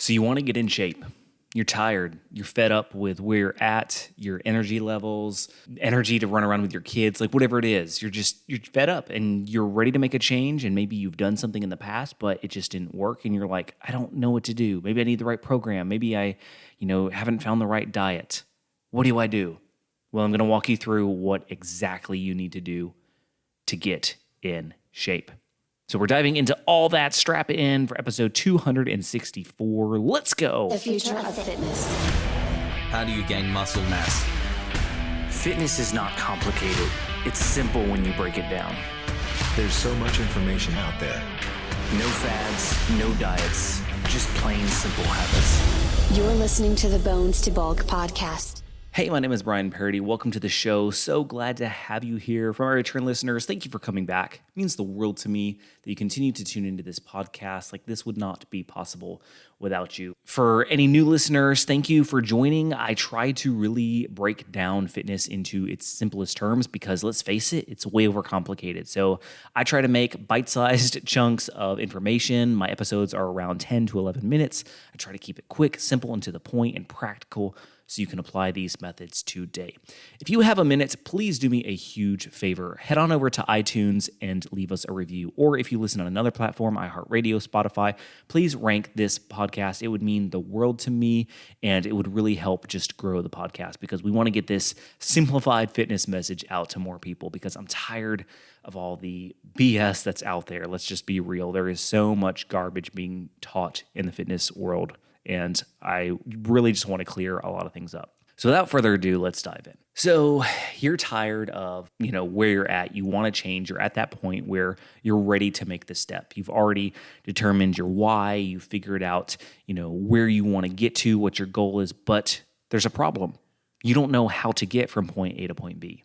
So you want to get in shape. You're tired. You're fed up with where you're at, your energy levels, energy to run around with your kids, like whatever it is. You're fed up and you're ready to make a change. And maybe you've done something in the past, but it just didn't work. And you're like, I don't know what to do. Maybe I need the right program. Maybe I, haven't found the right diet. What do I do? Well, I'm going to walk you through what exactly you need to do to get in shape. So we're diving into all that. Strap in for episode 264. Let's go. The future of fitness. How do you gain muscle mass? Fitness is not complicated. It's simple when you break it down. There's so much information out there. No fads, no diets, just plain simple habits. You're listening to the Bones to Bulk podcast. Hey, my name is Brian Parody. Welcome to the show. So glad to have you here. From our return listeners, thank you for coming back. It means the world to me that you continue to tune into this podcast. Like, this would not be possible without you. For any new listeners, thank you for joining. I try to really break down fitness into its simplest terms because, let's face it, it's way overcomplicated. So I try to make bite-sized chunks of information. My episodes are around 10 to 11 minutes. I try to keep it quick, simple, and to the point, and practical, so you can apply these methods today. If you have a minute, please do me a huge favor. Head on over to iTunes and leave us a review. Or if you listen on another platform, iHeartRadio, Spotify, please rank this podcast. It would mean the world to me, and it would really help just grow the podcast because we want to get this simplified fitness message out to more people because I'm tired of all the BS that's out there. Let's just be real. There is so much garbage being taught in the fitness world, and I really just want to clear a lot of things up. So without further ado, let's dive in. So you're tired of, where you're at. You want to change. You're at that point where you're ready to make the step. You've already determined your why. You figured out, where you want to get to, what your goal is, but there's a problem. You don't know how to get from point A to point B.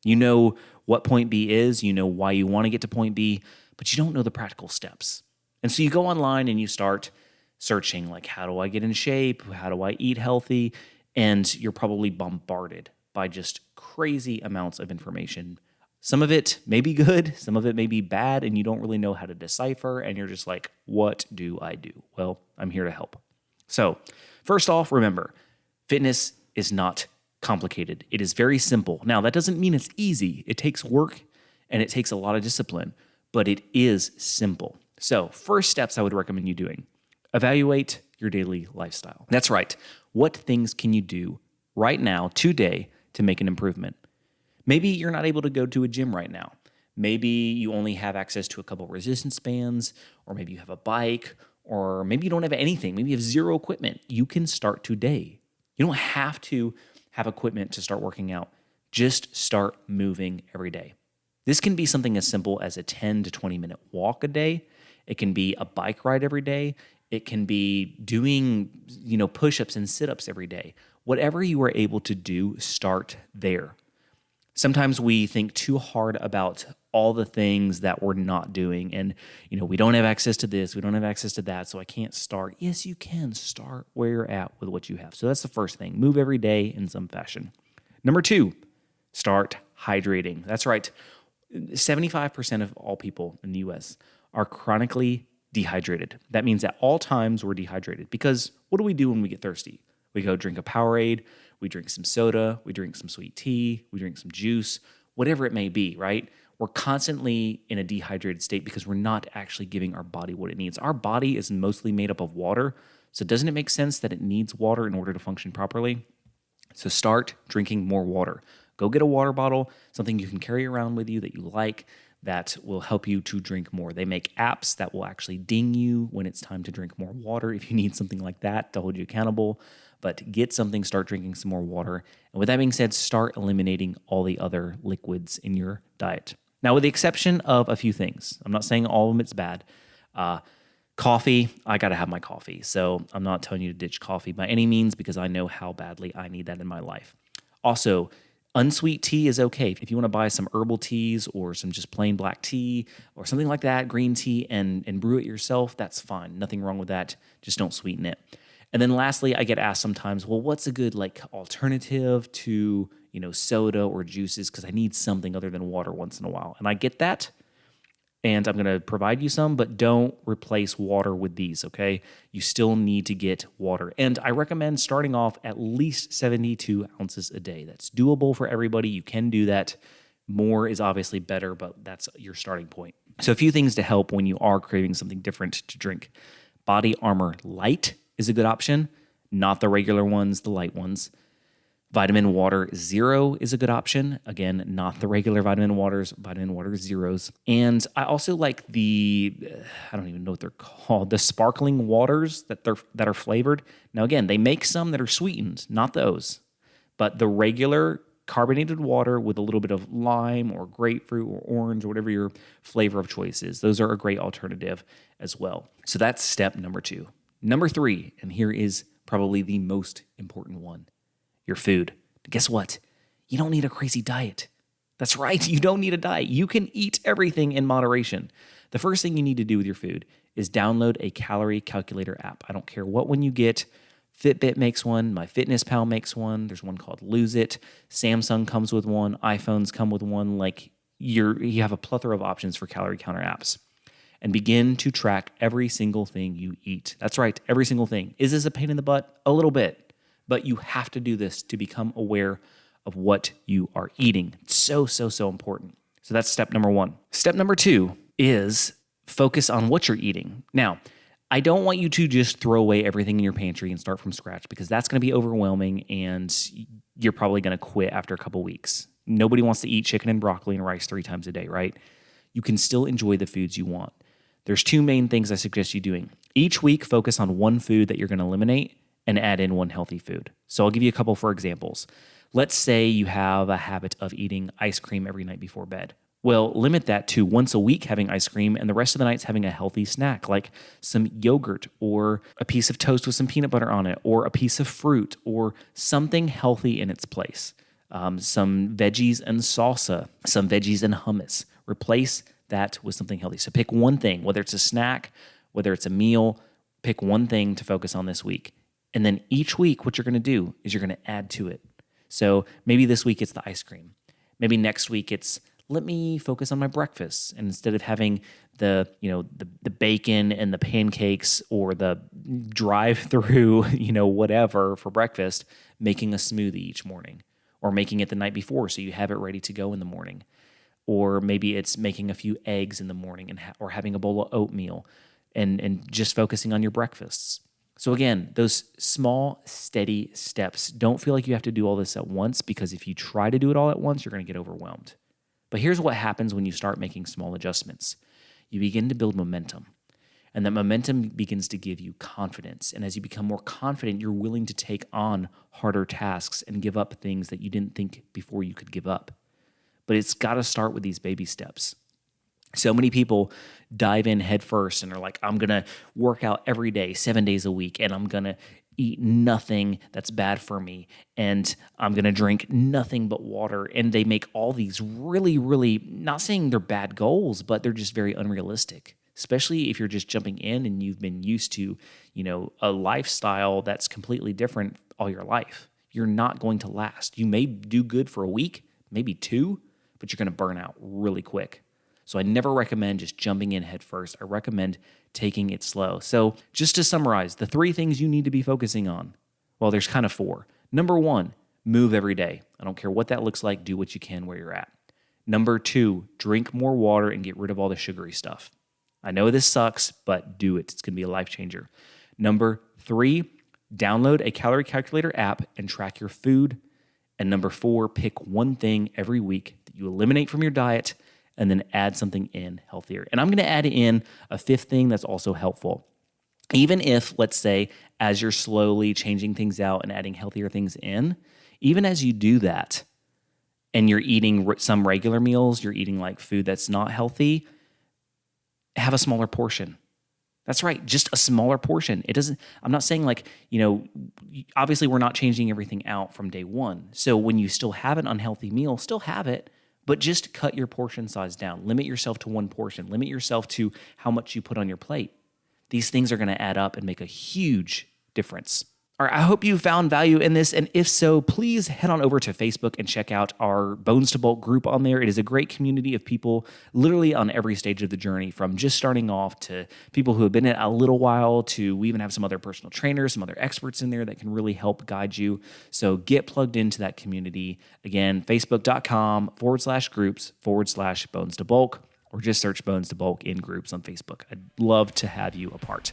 You know what point B is. You know why you want to get to point B, but you don't know the practical steps. And so you go online and you start searching, like, how do I get in shape? How do I eat healthy? And you're probably bombarded by just crazy amounts of information. Some of it may be good, some of it may be bad, and you don't really know how to decipher, and you're just like, what do I do? Well, I'm here to help. So, first off, remember, fitness is not complicated. It is very simple. Now, that doesn't mean it's easy. It takes work, and it takes a lot of discipline, but it is simple. So, first steps I would recommend you doing. Evaluate your daily lifestyle. That's right. What things can you do right now, today, to make an improvement? Maybe you're not able to go to a gym right now. Maybe you only have access to a couple resistance bands, or maybe you have a bike, or maybe you don't have anything. Maybe you have zero equipment. You can start today. You don't have to have equipment to start working out. Just start moving every day. This can be something as simple as a 10 to 20 minute walk a day. It can be a bike ride every day. It can be doing, push-ups and sit-ups every day. Whatever you are able to do, start there. Sometimes we think too hard about all the things that we're not doing. And, we don't have access to this. We don't have access to that. So I can't start. Yes, you can start where you're at with what you have. So that's the first thing. Move every day in some fashion. Number 2, start hydrating. That's right. 75% of all people in the U.S. are chronically dehydrated. That means at all times we're dehydrated because what do we do when we get thirsty? We go drink a Powerade, we drink some soda, we drink some sweet tea, we drink some juice, whatever it may be, right? We're constantly in a dehydrated state because we're not actually giving our body what it needs. Our body is mostly made up of water, so doesn't it make sense that it needs water in order to function properly? So start drinking more water. Go get a water bottle, something you can carry around with you that you like, that will help you to drink more. They make apps that will actually ding you when it's time to drink more water if you need something like that to hold you accountable. But get something, start drinking some more water. And with that being said, start eliminating all the other liquids in your diet. Now, with the exception of a few things, I'm not saying all of them it's bad. Coffee, I got to have my coffee. So I'm not telling you to ditch coffee by any means because I know how badly I need that in my life. Also, unsweet tea is okay. If you want to buy some herbal teas or some just plain black tea or something like that, green tea, and brew it yourself, that's fine. Nothing wrong with that. Just don't sweeten it. And then lastly, I get asked sometimes, well, what's a good alternative to, soda or juices? Because I need something other than water once in a while. And I get that. and I'm going to provide you some, but don't replace water with these, okay? You still need to get water. And I recommend starting off at least 72 ounces a day. That's doable for everybody. You can do that. More is obviously better, but that's your starting point. So a few things to help when you are craving something different to drink. Body Armor Light is a good option, not the regular ones, the light ones. Vitamin Water Zero is a good option. Again, not the regular Vitamin Waters, Vitamin Water Zeros. And I also like I don't even know what they're called, the sparkling waters that are flavored. Now again, they make some that are sweetened, not those. But the regular carbonated water with a little bit of lime or grapefruit or orange or whatever your flavor of choice is, those are a great alternative as well. So that's step number 2. Number 3, and here is probably the most important one. Your food. Guess what? You don't need a crazy diet. That's right. You don't need a diet. You can eat everything in moderation. The first thing you need to do with your food is download a calorie calculator app. I don't care what one you get. Fitbit makes one. MyFitnessPal makes one. There's one called Lose It. Samsung comes with one. iPhones come with one. Like you have a plethora of options for calorie counter apps. And begin to track every single thing you eat. That's right. Every single thing. Is this a pain in the butt? A little bit. But you have to do this to become aware of what you are eating. It's so important. So that's step number 1. Step number 2 is focus on what you're eating. Now, I don't want you to just throw away everything in your pantry and start from scratch because that's going to be overwhelming and you're probably going to quit after a couple weeks. Nobody wants to eat chicken and broccoli and rice 3 times a day, right? You can still enjoy the foods you want. There's 2 main things I suggest you doing. Each week, focus on one food that you're going to eliminate and add in one healthy food. So I'll give you a couple for examples. Let's say you have a habit of eating ice cream every night before bed. Well, limit that to once a week having ice cream and the rest of the nights having a healthy snack like some yogurt or a piece of toast with some peanut butter on it or a piece of fruit or something healthy in its place. Some veggies and salsa, some veggies and hummus. Replace that with something healthy. So pick one thing, whether it's a snack, whether it's a meal, pick one thing to focus on this week. And then each week, what you're going to do is you're going to add to it. So maybe this week it's the ice cream. Maybe next week it's let me focus on my breakfast. And instead of having the bacon and the pancakes or the drive-through, whatever for breakfast, making a smoothie each morning or making it the night before so you have it ready to go in the morning. Or maybe it's making a few eggs in the morning or having a bowl of oatmeal and just focusing on your breakfasts. So again, those small, steady steps. Don't feel like you have to do all this at once because if you try to do it all at once, you're going to get overwhelmed. But here's what happens when you start making small adjustments. You begin to build momentum, and that momentum begins to give you confidence. And as you become more confident, you're willing to take on harder tasks and give up things that you didn't think before you could give up. But it's got to start with these baby steps. So many people dive in head first and are like, I'm going to work out every day, 7 days a week, and I'm going to eat nothing that's bad for me, and I'm going to drink nothing but water. And they make all these really, really, not saying they're bad goals, but they're just very unrealistic, especially if you're just jumping in and you've been used to, a lifestyle that's completely different all your life. You're not going to last. You may do good for a week, maybe 2, but you're going to burn out really quick. So I never recommend just jumping in head first. I recommend taking it slow. So just to summarize, the 3 things you need to be focusing on, well, there's kind of 4. Number 1, move every day. I don't care what that looks like. Do what you can where you're at. Number 2, drink more water and get rid of all the sugary stuff. I know this sucks, but do it. It's going to be a life changer. Number 3, download a calorie calculator app and track your food. And number 4, pick one thing every week that you eliminate from your diet and then add something in healthier. And I'm going to add in a 5th thing that's also helpful. Even if, let's say, as you're slowly changing things out and adding healthier things in, even as you do that and you're eating some regular meals, you're eating like food that's not healthy, have a smaller portion. That's right, just a smaller portion. I'm not saying obviously we're not changing everything out from day one. So when you still have an unhealthy meal, still have it, but just cut your portion size down. Limit yourself to one portion. Limit yourself to how much you put on your plate. These things are going to add up and make a huge difference. All right, I hope you found value in this, and if so, please head on over to Facebook and check out our Bones to Bulk group on there. It is a great community of people literally on every stage of the journey, from just starting off to people who have been in it a little while to we even have some other personal trainers, some other experts in there that can really help guide you. So get plugged into that community. Again, facebook.com/groups/Bones to Bulk, or just search Bones to Bulk in groups on Facebook. I'd love to have you a part.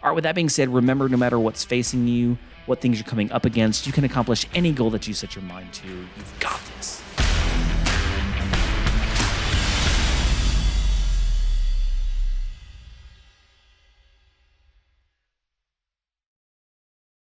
All right, with that being said, remember, no matter what's facing you, what things you're coming up against, you can accomplish any goal that you set your mind to. You've got this.